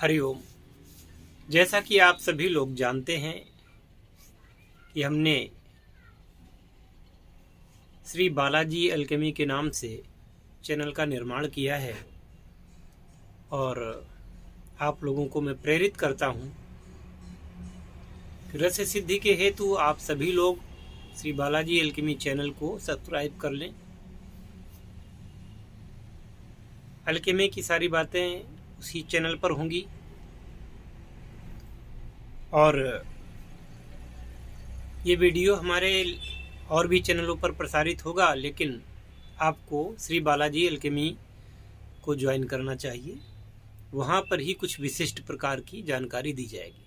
हरिओम। जैसा कि आप सभी लोग जानते हैं कि हमने श्री बालाजी अल्केमी के नाम से चैनल का निर्माण किया है और आप लोगों को मैं प्रेरित करता हूं कि रस सिद्धि के हेतु आप सभी लोग श्री बालाजी अल्केमी चैनल को सब्सक्राइब कर लें। अल्केमी की सारी बातें उसी चैनल पर होंगी और ये वीडियो हमारे और भी चैनलों पर प्रसारित होगा, लेकिन आपको श्री बालाजी अल्केमी को ज्वाइन करना चाहिए। वहाँ पर ही कुछ विशिष्ट प्रकार की जानकारी दी जाएगी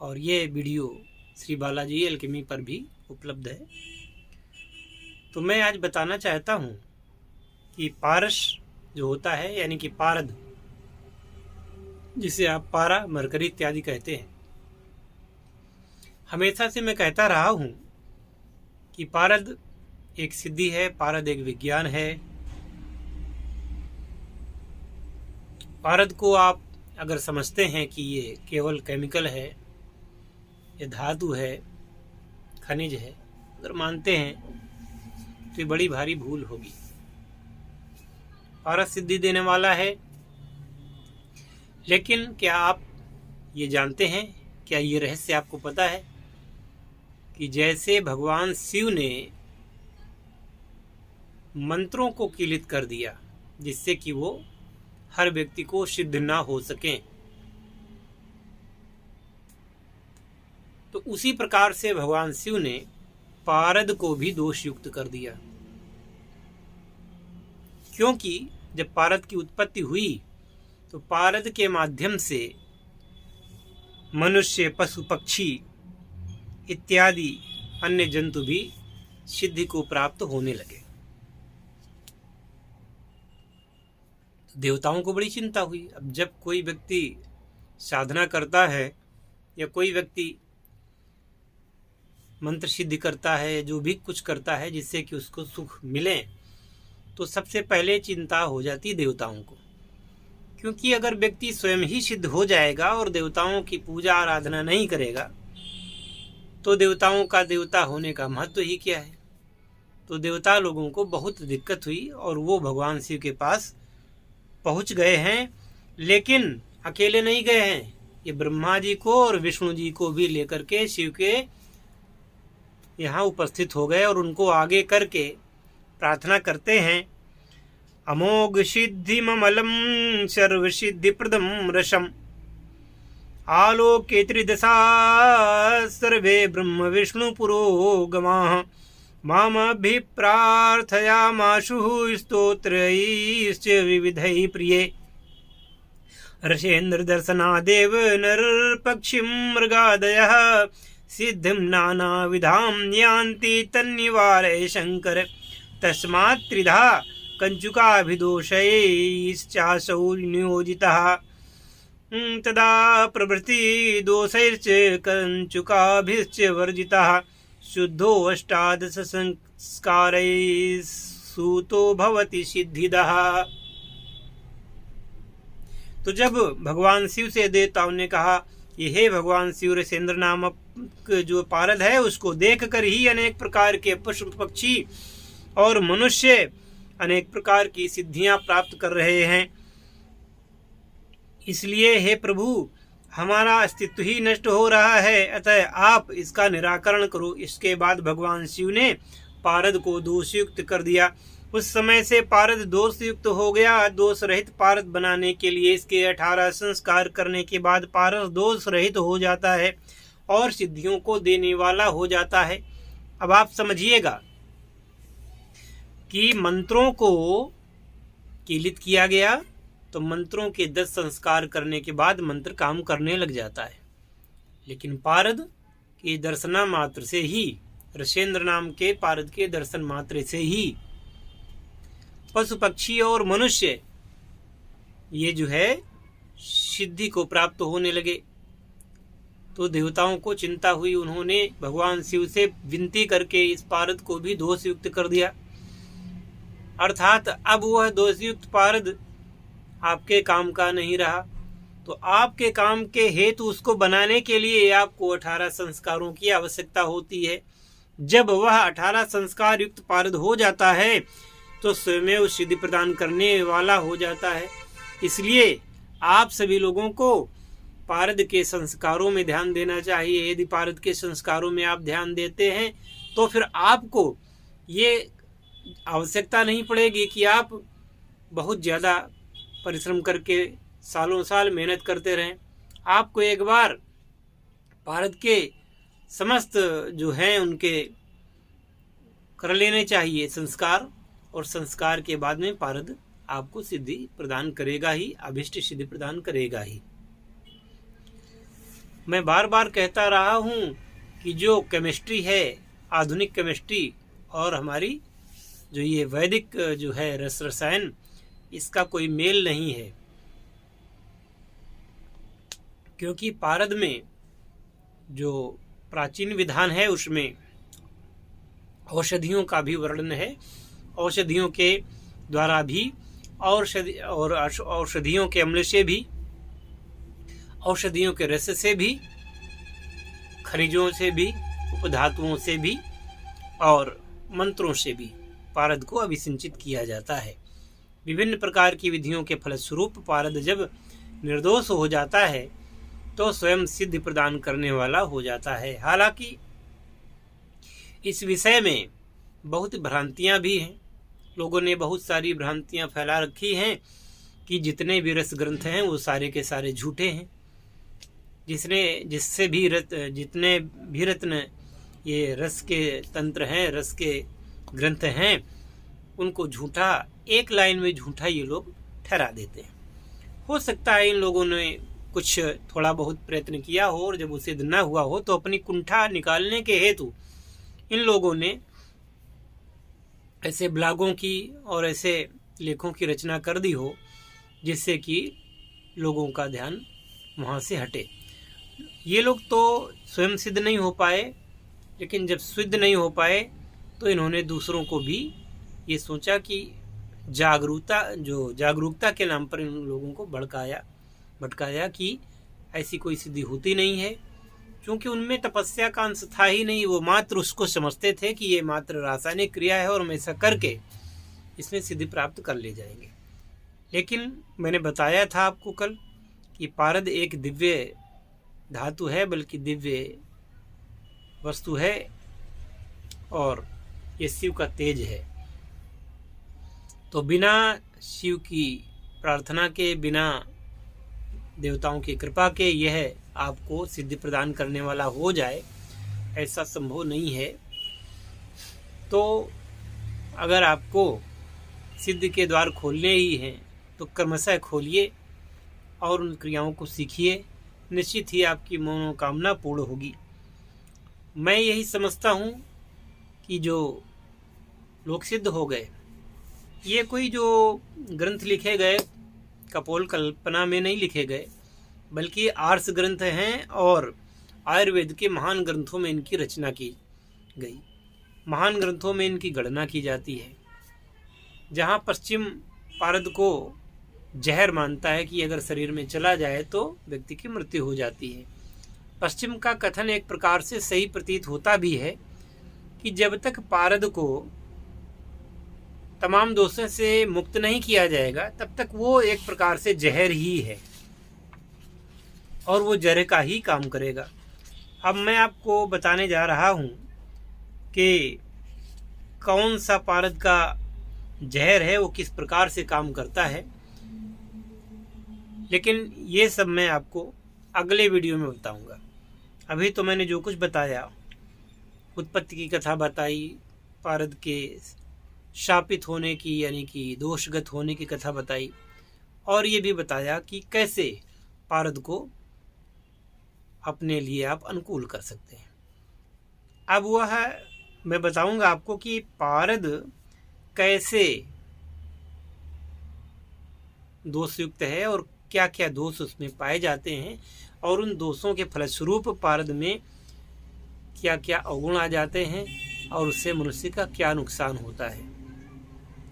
और ये वीडियो श्री बालाजी अल्केमी पर भी उपलब्ध है। तो मैं आज बताना चाहता हूँ कि पारस जो होता है, यानी कि पारद, जिसे आप पारा, मरकरी इत्यादि कहते हैं। हमेशा से मैं कहता रहा हूं कि पारद एक सिद्धि है, पारद एक विज्ञान है। पारद को आप अगर समझते हैं कि ये केवल केमिकल है, ये धातु है, खनिज है, अगर मानते हैं तो ये बड़ी भारी भूल होगी। पारद सिद्धि देने वाला है, लेकिन क्या आप ये जानते हैं, क्या ये रहस्य आपको पता है कि जैसे भगवान शिव ने मंत्रों को कीलित कर दिया जिससे कि वो हर व्यक्ति को सिद्ध ना हो सकें, तो उसी प्रकार से भगवान शिव ने पारद को भी दोष युक्त कर दिया। क्योंकि जब पारद की उत्पत्ति हुई तो पारद के माध्यम से मनुष्य, पशु, पक्षी इत्यादि अन्य जंतु भी सिद्धि को प्राप्त होने लगे। देवताओं को बड़ी चिंता हुई। अब जब कोई व्यक्ति साधना करता है या कोई व्यक्ति मंत्र सिद्धि करता है, जो भी कुछ करता है जिससे कि उसको सुख मिले, तो सबसे पहले चिंता हो जाती है देवताओं को। क्योंकि अगर व्यक्ति स्वयं ही सिद्ध हो जाएगा और देवताओं की पूजा आराधना नहीं करेगा तो देवताओं का देवता होने का महत्व ही क्या है। तो देवता लोगों को बहुत दिक्कत हुई और वो भगवान शिव के पास पहुंच गए हैं। लेकिन अकेले नहीं गए हैं, ये ब्रह्मा जी को और विष्णु जी को भी लेकर के शिव के यहाँ उपस्थित हो गए और उनको आगे करके प्रार्थना करते हैं, अमोघ सिद्धि ममलम सर्व सिद्धि प्रदम रसम आलोके त्रिदशा सर्वे ब्रह्म विष्णु पुरोगमाः मामभिप्रार्थयामाशु स्तोत्रैश्च विविधैः प्रिये ऋषेन्द्र दर्शनादेव नरपक्षिं मृगादयः सिद्धिं नानाविधां यान्ति तन्निवारय शंकर तस्मात् त्रिधा कंचुकाभिदोषैश्चासौ नियोजितः तदा प्रभृति दोषैश्च कंचुकाभिश्च वर्जितः शुद्धो अष्टादश संस्कारैः सूतो भवति सिद्धिदः। तो जब भगवान शिव से देवताओं ने कहा कि हे भगवान शिव, ऋषेन्द्र नामक जो पारद है उसको देख कर ही अनेक प्रकार के पशु पक्षी और मनुष्य अनेक प्रकार की सिद्धियां प्राप्त कर रहे हैं, इसलिए हे प्रभु, हमारा अस्तित्व ही नष्ट हो रहा है, अतः आप इसका निराकरण करो। इसके बाद भगवान शिव ने पारद को दोषयुक्त कर दिया। उस समय से पारद दोषयुक्त हो गया। दोष रहित पारद बनाने के लिए इसके 18 संस्कार करने के बाद पारद दोष रहित हो जाता है और सिद्धियों को देने वाला हो जाता है। अब आप समझिएगा कि मंत्रों को कीलित किया गया तो मंत्रों के 10 संस्कार करने के बाद मंत्र काम करने लग जाता है, लेकिन पारद के दर्शना मात्र से ही, ऋषेन्द्र नाम के पारद के दर्शन मात्र से ही पशु पक्षी और मनुष्य ये जो है सिद्धि को प्राप्त होने लगे। तो देवताओं को चिंता हुई, उन्होंने भगवान शिव से विनती करके इस पारद को भी दोषयुक्त कर दिया। अर्थात अब वह दोषयुक्त पारद आपके काम का नहीं रहा। तो आपके काम के हेतु उसको बनाने के लिए आपको 18 संस्कारों की आवश्यकता होती है। जब वह 18 संस्कार युक्त पारद हो जाता है तो स्वयं सिद्धि प्रदान करने वाला हो जाता है। इसलिए आप सभी लोगों को पारद के संस्कारों में ध्यान देना चाहिए। यदि पारद के संस्कारों में आप ध्यान देते हैं तो फिर आपको ये आवश्यकता नहीं पड़ेगी कि आप बहुत ज़्यादा परिश्रम करके सालों साल मेहनत करते रहें। आपको एक बार पारद के समस्त जो हैं उनके कर लेने चाहिए संस्कार, और संस्कार के बाद में पारद आपको सिद्धि प्रदान करेगा ही, अभिष्ट सिद्धि प्रदान करेगा ही। मैं बार बार कहता रहा हूँ कि जो केमिस्ट्री है, आधुनिक केमिस्ट्री और हमारी जो ये वैदिक जो है रस रसायन, इसका कोई मेल नहीं है। क्योंकि पारद में जो प्राचीन विधान है उसमें औषधियों का भी वर्णन है। औषधियों के द्वारा भी औषधियों के अम्ल से भी, औषधियों के रस से भी, खनिजों से भी, उपधातुओं से भी और मंत्रों से भी पारद को अभिसिंचित किया जाता है। विभिन्न प्रकार की विधियों के फलस्वरूप पारद जब निर्दोष हो जाता है तो स्वयं सिद्धि प्रदान करने वाला हो जाता है। हालांकि इस विषय में बहुत भ्रांतियां भी हैं। लोगों ने बहुत सारी भ्रांतियां फैला रखी हैं कि जितने भी रस ग्रंथ हैं वो सारे के सारे झूठे हैं। जितने भी रत्न ये रस के तंत्र हैं, रस के ग्रंथ हैं, उनको झूठा, एक लाइन में झूठा ये लोग ठहरा देते हैं। हो सकता है इन लोगों ने कुछ थोड़ा बहुत प्रयत्न किया हो और जब उसे न हुआ हो तो अपनी कुंठा निकालने के हेतु इन लोगों ने ऐसे ब्लॉगों की और ऐसे लेखों की रचना कर दी हो जिससे कि लोगों का ध्यान वहाँ से हटे। ये लोग तो स्वयं सिद्ध नहीं हो पाए, लेकिन जब सिद्ध नहीं हो पाए तो इन्होंने दूसरों को भी ये सोचा कि जागरूकता के नाम पर इन लोगों को भटकाया कि ऐसी कोई सिद्धि होती नहीं है। क्योंकि उनमें तपस्या का अंश था ही नहीं। वो मात्र उसको समझते थे कि ये मात्र रासायनिक क्रिया है और हम ऐसा करके इसमें सिद्धि प्राप्त कर ले जाएंगे। लेकिन मैंने बताया था आपको कल कि पारद एक दिव्य धातु है, बल्कि दिव्य वस्तु है और ये शिव का तेज है। तो बिना शिव की प्रार्थना के, बिना देवताओं की कृपा के यह आपको सिद्धि प्रदान करने वाला हो जाए, ऐसा संभव नहीं है। तो अगर आपको सिद्धि के द्वार खोलने ही हैं तो क्रमशः खोलिए और उन क्रियाओं को सीखिए। निश्चित ही आपकी मनोकामना पूर्ण होगी। मैं यही समझता हूँ कि जो लोग सिद्ध हो गए, ये कोई जो ग्रंथ लिखे गए कपोल कल्पना में नहीं लिखे गए, बल्कि आर्ष ग्रंथ हैं और आयुर्वेद के महान ग्रंथों में इनकी रचना की गई। महान ग्रंथों में इनकी गणना की जाती है। जहाँ पश्चिम पारद को जहर मानता है कि अगर शरीर में चला जाए तो व्यक्ति की मृत्यु हो जाती है। पश्चिम का कथन एक प्रकार से सही प्रतीत होता भी है कि जब तक पारद को तमाम दोषों से मुक्त नहीं किया जाएगा तब तक वो एक प्रकार से जहर ही है और वो जहर का ही काम करेगा। अब मैं आपको बताने जा रहा हूँ कि कौन सा पारद का जहर है, वो किस प्रकार से काम करता है। लेकिन ये सब मैं आपको अगले वीडियो में बताऊंगा। अभी तो मैंने जो कुछ बताया, उत्पत्ति की कथा बताई, पारद के शापित होने की यानी कि दोषगत होने की कथा बताई, और ये भी बताया कि कैसे पारद को अपने लिए आप अनुकूल कर सकते हैं। अब वह मैं बताऊंगा आपको कि पारद कैसे दोषयुक्त है और क्या क्या दोष उसमें पाए जाते हैं, और उन दोषों के फलस्वरूप पारद में क्या क्या अवगुण आ जाते हैं और उससे मनुष्य का क्या नुकसान होता है।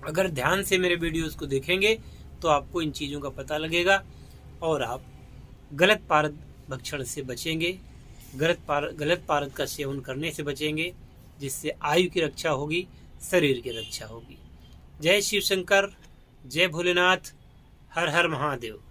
अगर ध्यान से मेरे वीडियोस को देखेंगे तो आपको इन चीज़ों का पता लगेगा और आप गलत पारद भक्षण से बचेंगे, गलत पारद का सेवन करने से बचेंगे, जिससे आयु की रक्षा होगी, शरीर की रक्षा होगी। जय शिव शंकर, जय भोलेनाथ, हर हर महादेव।